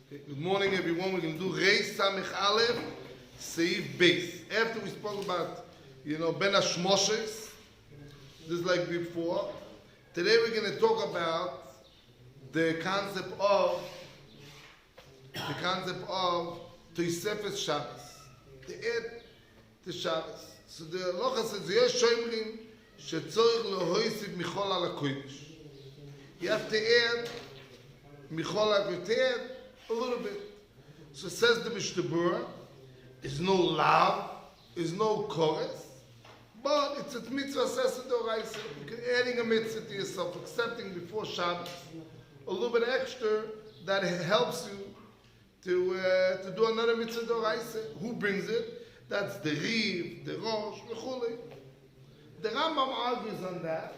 Okay, good morning, everyone. We're going to do Reis Samech Aleph, Seif Beis. After we spoke about, Ben Hashmoshes, just like before, today we're going to talk about the concept of Tosefes Shabbos, the Ed to Shabbos. So the halacha says, "Yesh shoymrim shetzorich lehoisiv michol al hakodesh." You have to add michol al hakodesh a little bit. So says the Mishnah Brurah, is no lav, is no chorus, but it's a mitzvah says the oraisa. You're adding a mitzvah to yourself, accepting before Shabbos a little bit extra that helps you to do another mitzvah d'oraisa. Who brings it? That's the Riv, the Rosh, v'chulei. The Rambam argues on that,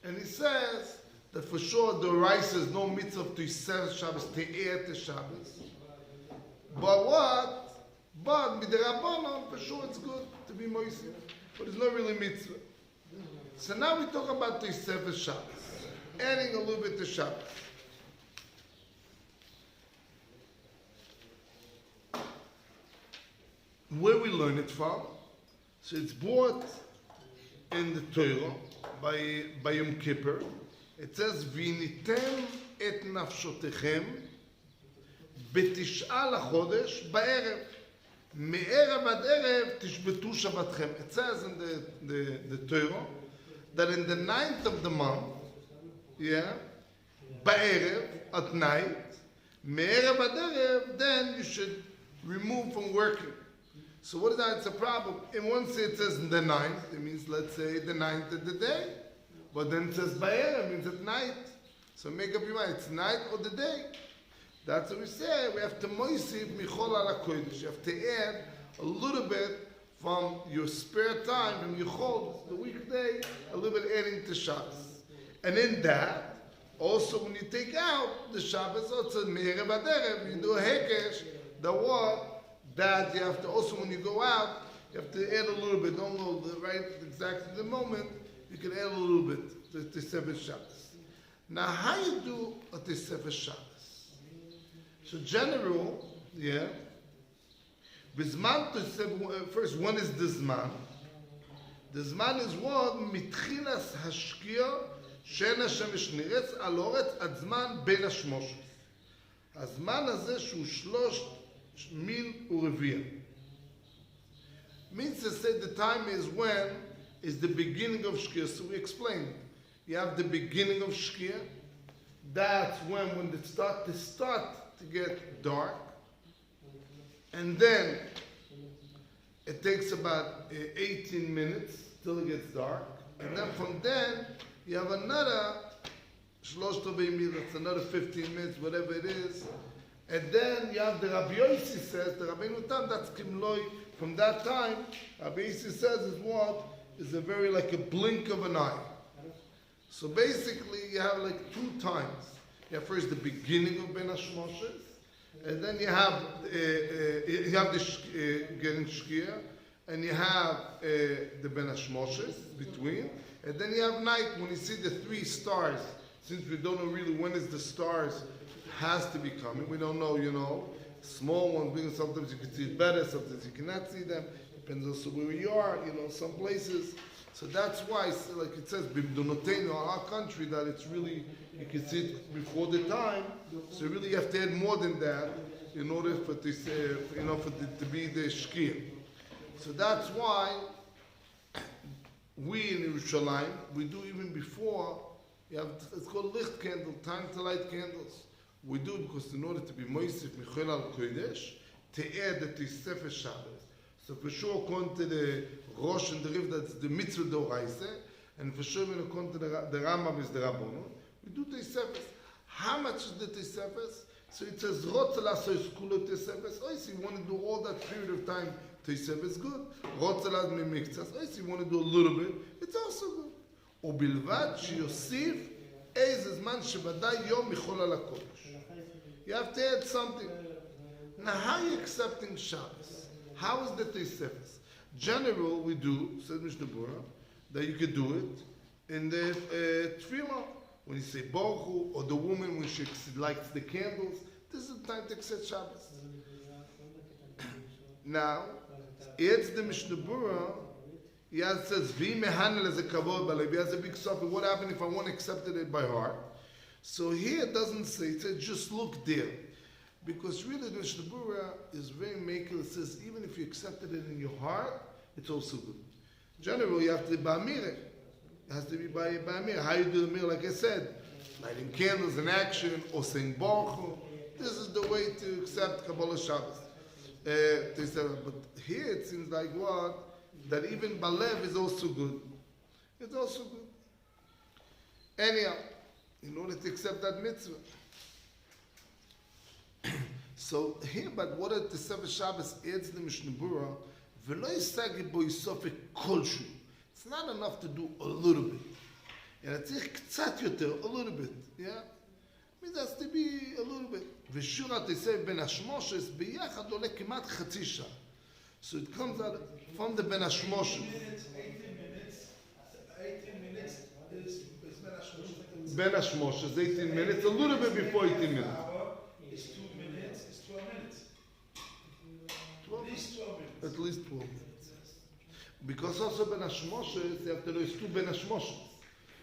and he says that for sure the d'oraisa is no mitzvah to serve Shabbos, to add to Shabbos. But what? But midrabanan, for sure it's good to be moisim, but it's not really mitzvah. So now we talk about Tosefes Shabbos, adding a little bit to Shabbos. Where we learn it from? So it's brought in the Torah by Yom Kippur. It says, "V'initem et nafshotechem betish'a lachodesh ba'erev me'erev ad erev tishbetu shabbatchem." It says in the Torah that in the 9th of the month, ba'erev, at night, me'erev ad erev, then you should remove from working. So what is that? It's a problem. In one sense it says the 9th. It means, let's say, the 9th of the day. But then it says Ba'erev, means at night. So make up your mind. It's night or the day. That's what we say. We have to moisiv michol al hakodesh. You have to add a little bit from your spare time, from your chol, the weekday, a little bit adding to Shabbos. And in that, also when you take out the Shabbos, also me'erev ad erev, you do a hekesh, the what? That you have to also, when you go out, you have to add a little bit. Don't go right exactly the moment. You can add a little bit to Tosefes Shabbos. Now, how you do a Tosefes Shabbos? So, general, Bizman Tosefes. First, one is the Zman. The Zman is what mitchilas hashkia she'en hashemesh niretz al haaretz ad zman ben hashmoshes. הזמן הזה שהוא 3 mil urevia. Means to say the time is when is the beginning of Shkia. So we explained. You have the beginning of Shkia. That's when it start to get dark. And then it takes about 18 minutes till it gets dark. And then from then you have another 3 mil, that's another 15 minutes, whatever it is. And then you have the Rabbi says, the Rabbi Nutam, that's Kimloi. From that time, Rabbi says is what? Is a very like a blink of an eye. So basically, you have like 2 times. You have first the beginning of Ben Hashmoshes, and then you have the getting Shkia, and you have the Ben Hashmoshes between, and then you have night when you see the 3 stars. Since we don't know really when is the stars has to be coming. We don't know, small ones, big ones, sometimes you can see it better, sometimes you cannot see them. Depends also where you are, some places. So that's why, like it says, Bimdonotenu, our country, that it's really, you can see it before the time. So really you have to add more than that in order for this, for it to be the Shkia. So that's why we in Yerushalayim, we do even before, it's called licht candle, time to light candles. We do it because in order to be moisif michol al kodesh, to add the Tosefes Shabbos. So for sure, according to the Rosh and the Riv, that's the mitzvah d'oraisa, and for sure, according to the Rambam is the Rabbanon, we do Tosefes. How much is the Tosefes? So it says, Rotz la'asos kulo Tosefes. Oh, so you want to do all that period of time, Tosefes, good. Rotz la'as memiktzas. Oh, so you want to do a little bit, it's also good. ובלבד שיוסיף איזה זמן שבדאי יום מיכול על הקודש. You have to add something. Now, how are you accepting Shabbos? How is the Tosefes? General, we do, says Mishnah Brurah, that you could do it in the tefillah. When you say Baruch Hu, or the woman when she lights the candles, this is the time to accept Shabbos. Now, it's the Mishnah Brurah. He says, "Vi mehanel as a kavod balev." He has a big suffix. What happened if I want to accept it by heart? So here it doesn't say. It says just look there, because really the Mishnah Brurah is very makel. It says even if you accepted it in your heart, it's also good. Generally, you have to be ba'amir. It has to be ba'amir. How you do the meal? Like I said, lighting candles in action or saying baruch Hu. This is the way to accept Kabbalah Shabbos. But here it seems like what? That even Balev is also good. It's also good. Anyhow, in order to accept that mitzvah. So here, but what at the Sefer Shabbos adds the Mishnah Brurah, it's not enough to do a little bit. And it's a little bit. Yeah? It has to be a little bit. ושירת יסף בין השמושס ביחד עולה כמעט חצי שעה. So it comes out from the בין השמושס. 18 minutes is בין השמושס. בין השמושס, 18 minutes, a little bit before 18 minutes. It's 2 minutes, it's 12 minutes. 12? At least 12 minutes. At least 12 minutes. Because also בין השמושס, you have to know it's two בין השמושס.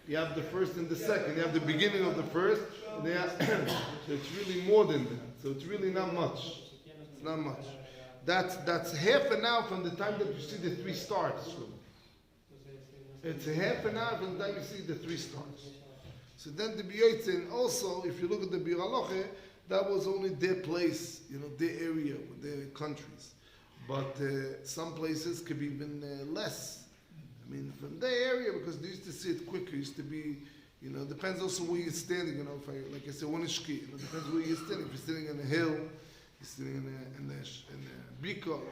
You have the first and the second. You have the beginning of the first. And so it's really more than that. So it's really not much. It's not much. That's half an hour from the time that you see the 3 stars. It's a half an hour from the time you see the 3 stars. So then the B'yotzin, also, if you look at the Biraloche, that was only their place, their area, their countries. But some places could be even less. I mean, from their area, because they used to see it quicker. It used to be, depends also where you're standing. If like I said, one is ski. It depends where you're standing. If you're sitting in a hill, you're sitting in a biko.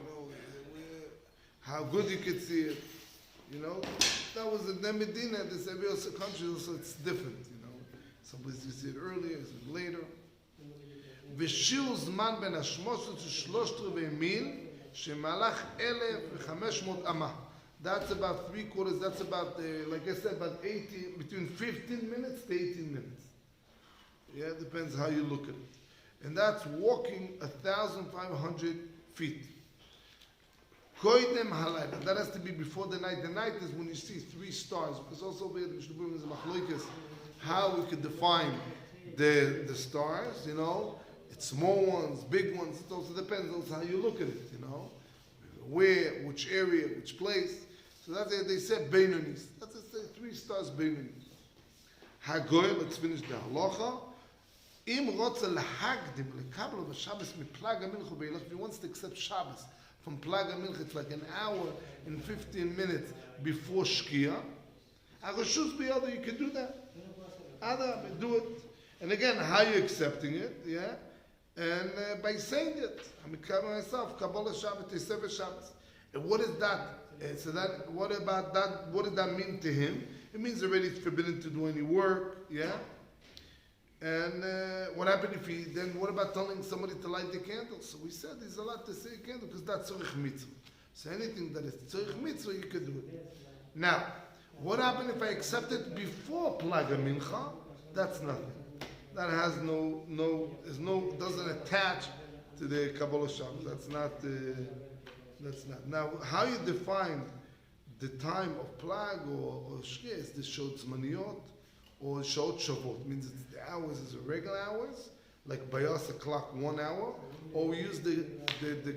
How good you could see it. That was in the Medina. This every other country also it's different. Some places you see it earlier, some later. ושיר זמן בין השמוסות ו3/4 מיל שמהלך 1,500 אמה. That's about 3/4. That's about, like I said, about 18, between 15 minutes to 18 minutes. Yeah, it depends how you look at it. And that's walking 1,500 feet. Koidem halayla. That has to be before the night. The night is when you see 3 stars. Because also over here, Mishnah Brurah is a machlokas, how we could define the stars, It's small ones, big ones. It also depends on how you look at it, Where, which area, which place. So that's it. They said Beinonis. That's it. 3 stars Beinonis. Hagoy, let's finish the halacha. Im rotza lahagdim lekabel v'Shabbos miplag hamilcha beilach. If he wants to accept Shabbos from plag hamilcha, it's like an hour and 15 minutes before Shkia. Aroshus biyado, you can do that. Adam, do it. And again, how are you accepting it? Yeah. And by saying it, I'm covering myself, Kabbalah Shabbos, Sefer Shabbos. And what is that? What about that? What does that mean to him? It means already it's forbidden to do any work, yeah? And what happened what about telling somebody to light the candle? So we said there's a lot to say candle because that's tzorich mitzvah. So anything that is tzorich mitzvah, you could do it. Now, what happened if I accept it before Plaga Mincha? That's nothing. That has doesn't attach to the Kabbalah Shabbos. That's not. Now, how you define the time of Plag or Shkia is the Shot Zmaniyot or Shot Shavot. Means it's the hours is the regular hours, like Bayas, a clock 1 hour, or we use the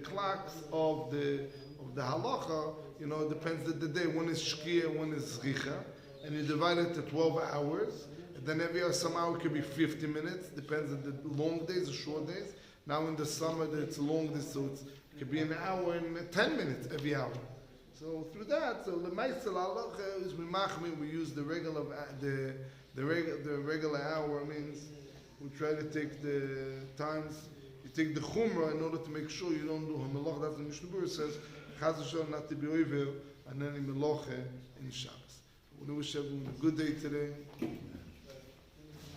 clocks of the halacha. It depends on the day. One is Shkia, one is Zricha, and you divide it to 12 hours. Then every hour, some hour could be 50 minutes. Depends on the long days or short days. Now in the summer, it's long days, so it could be an hour and 10 minutes every hour. So through that, so the Ma'aseh halacha is we use the regular hour. Means we try to take the times. You take the chumrah in order to make sure you don't do hamelach. That's what Mishnah Brurah says. Chaz v'shalom not to be over and then in meloche in Shabbos. We wish everyone a good day today.